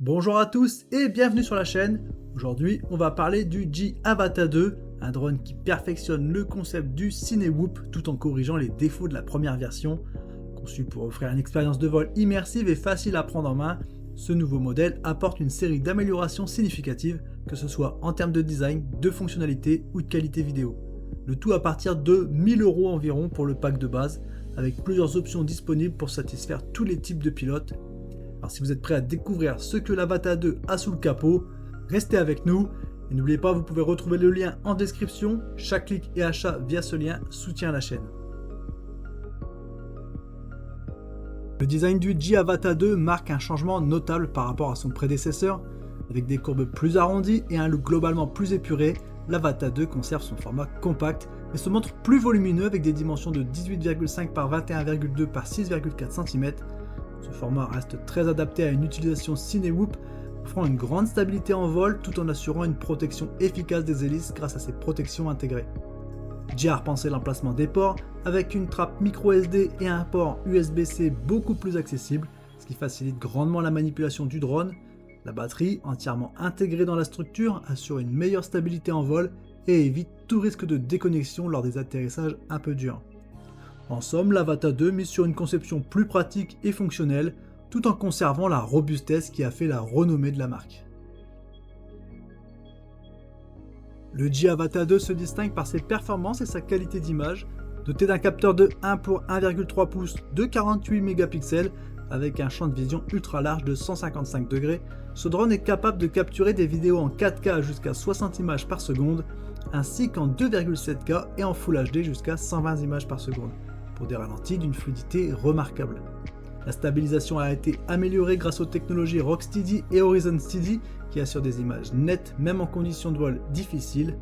Bonjour à tous et bienvenue sur la chaîne. Aujourd'hui, on va parler du G-Avata 2, un drone qui perfectionne le concept du Cinewhoop tout en corrigeant les défauts de la première version. Conçu pour offrir une expérience de vol immersive et facile à prendre en main, ce nouveau modèle apporte une série d'améliorations significatives, que ce soit en termes de design, de fonctionnalité ou de qualité vidéo. Le tout à partir de 1000 € environ pour le pack de base, avec plusieurs options disponibles pour satisfaire tous les types de pilotes. Alors si vous êtes prêt à découvrir ce que l'Avata 2 a sous le capot, restez avec nous et n'oubliez pas, vous pouvez retrouver le lien en description. Chaque clic et achat via ce lien soutient la chaîne. Le design du G-Avata 2 marque un changement notable par rapport à son prédécesseur. Avec des courbes plus arrondies et un look globalement plus épuré, l'Avata 2 conserve son format compact mais se montre plus volumineux avec des dimensions de 18,5 par 21,2 par 6,4 cm. Ce format reste très adapté à une utilisation Cinewhoop, offrant une grande stabilité en vol tout en assurant une protection efficace des hélices grâce à ses protections intégrées. G a repensé l'emplacement des ports avec une trappe micro SD et un port USB-C beaucoup plus accessible, ce qui facilite grandement la manipulation du drone. La batterie, entièrement intégrée dans la structure, assure une meilleure stabilité en vol et évite tout risque de déconnexion lors des atterrissages un peu durs. En somme, l'Avata 2 mise sur une conception plus pratique et fonctionnelle, tout en conservant la robustesse qui a fait la renommée de la marque. Le G-Avata 2 se distingue par ses performances et sa qualité d'image. Doté d'un capteur de 1 pour 1,3 pouces de 48 mégapixels avec un champ de vision ultra large de 155 degrés, ce drone est capable de capturer des vidéos en 4K jusqu'à 60 images par seconde, ainsi qu'en 2,7K et en Full HD jusqu'à 120 images par seconde, pour des ralentis d'une fluidité remarquable. La stabilisation a été améliorée grâce aux technologies Rocksteady et Horizon Steady qui assurent des images nettes même en conditions de vol difficiles.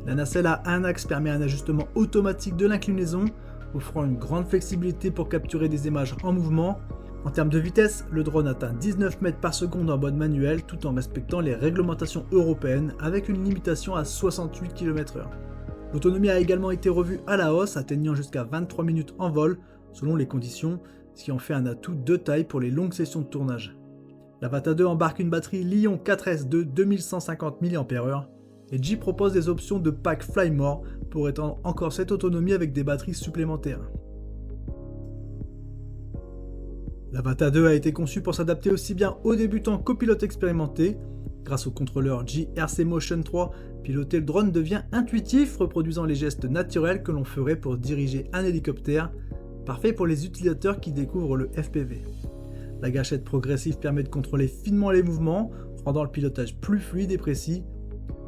La nacelle à un axe permet un ajustement automatique de l'inclinaison, offrant une grande flexibilité pour capturer des images en mouvement. En termes de vitesse, le drone atteint 19 mètres par seconde en mode manuel tout en respectant les réglementations européennes avec une limitation à 68 km/h. L'autonomie a également été revue à la hausse, atteignant jusqu'à 23 minutes en vol, selon les conditions, ce qui en fait un atout de taille pour les longues sessions de tournage. L'Avata 2 embarque une batterie Li-ion 4S de 2150 mAh, et G propose des options de pack Fly More pour étendre encore cette autonomie avec des batteries supplémentaires. L'Avata 2 a été conçu pour s'adapter aussi bien aux débutants qu'aux pilotes expérimentés. Grâce au contrôleur G-RC Motion 3, piloter le drone devient intuitif, reproduisant les gestes naturels que l'on ferait pour diriger un hélicoptère, parfait pour les utilisateurs qui découvrent le FPV. La gâchette progressive permet de contrôler finement les mouvements, rendant le pilotage plus fluide et précis.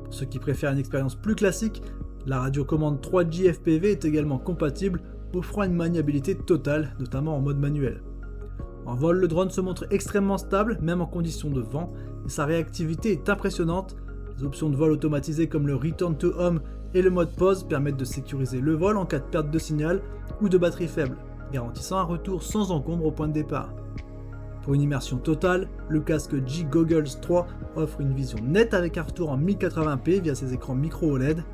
Pour ceux qui préfèrent une expérience plus classique, la radiocommande 3G FPV est également compatible, offrant une maniabilité totale, notamment en mode manuel. En vol, le drone se montre extrêmement stable, même en conditions de vent, et sa réactivité est impressionnante. Les options de vol automatisées comme le Return to Home et le mode pause permettent de sécuriser le vol en cas de perte de signal ou de batterie faible, garantissant un retour sans encombre au point de départ. Pour une immersion totale, le casque G-Goggles 3 offre une vision nette avec un retour en 1080p via ses écrans micro OLED,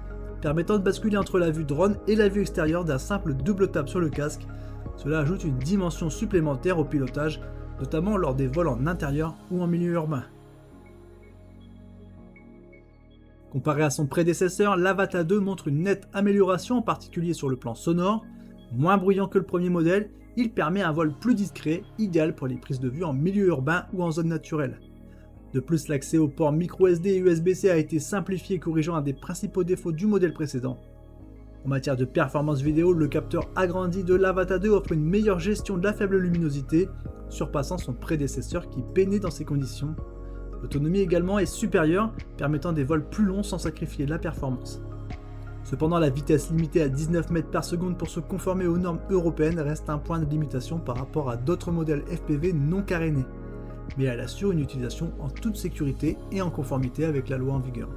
permettant de basculer entre la vue drone et la vue extérieure d'un simple double tap sur le casque. Cela ajoute une dimension supplémentaire au pilotage, notamment lors des vols en intérieur ou en milieu urbain. Comparé à son prédécesseur, l'Avata 2 montre une nette amélioration, en particulier sur le plan sonore. Moins bruyant que le premier modèle, il permet un vol plus discret, idéal pour les prises de vue en milieu urbain ou en zone naturelle. De plus, l'accès aux ports micro-SD et USB-C a été simplifié, corrigeant un des principaux défauts du modèle précédent. En matière de performance vidéo, le capteur agrandi de l'Avata 2 offre une meilleure gestion de la faible luminosité, surpassant son prédécesseur qui peinait dans ces conditions. L'autonomie également est supérieure, permettant des vols plus longs sans sacrifier la performance. Cependant, la vitesse limitée à 19 mètres par seconde pour se conformer aux normes européennes reste un point de limitation par rapport à d'autres modèles FPV non carénés, mais elle assure une utilisation en toute sécurité et en conformité avec la loi en vigueur.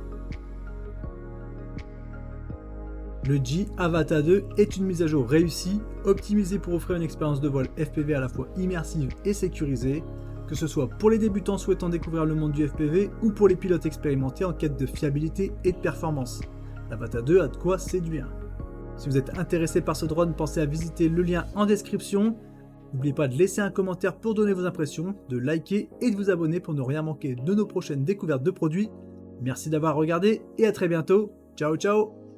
Le G-Avata 2 est une mise à jour réussie, optimisée pour offrir une expérience de vol FPV à la fois immersive et sécurisée, que ce soit pour les débutants souhaitant découvrir le monde du FPV ou pour les pilotes expérimentés en quête de fiabilité et de performance. L'Avata 2 a de quoi séduire. Si vous êtes intéressé par ce drone, pensez à visiter le lien en description. N'oubliez pas de laisser un commentaire pour donner vos impressions, de liker et de vous abonner pour ne rien manquer de nos prochaines découvertes de produits. Merci d'avoir regardé et à très bientôt. Ciao ciao.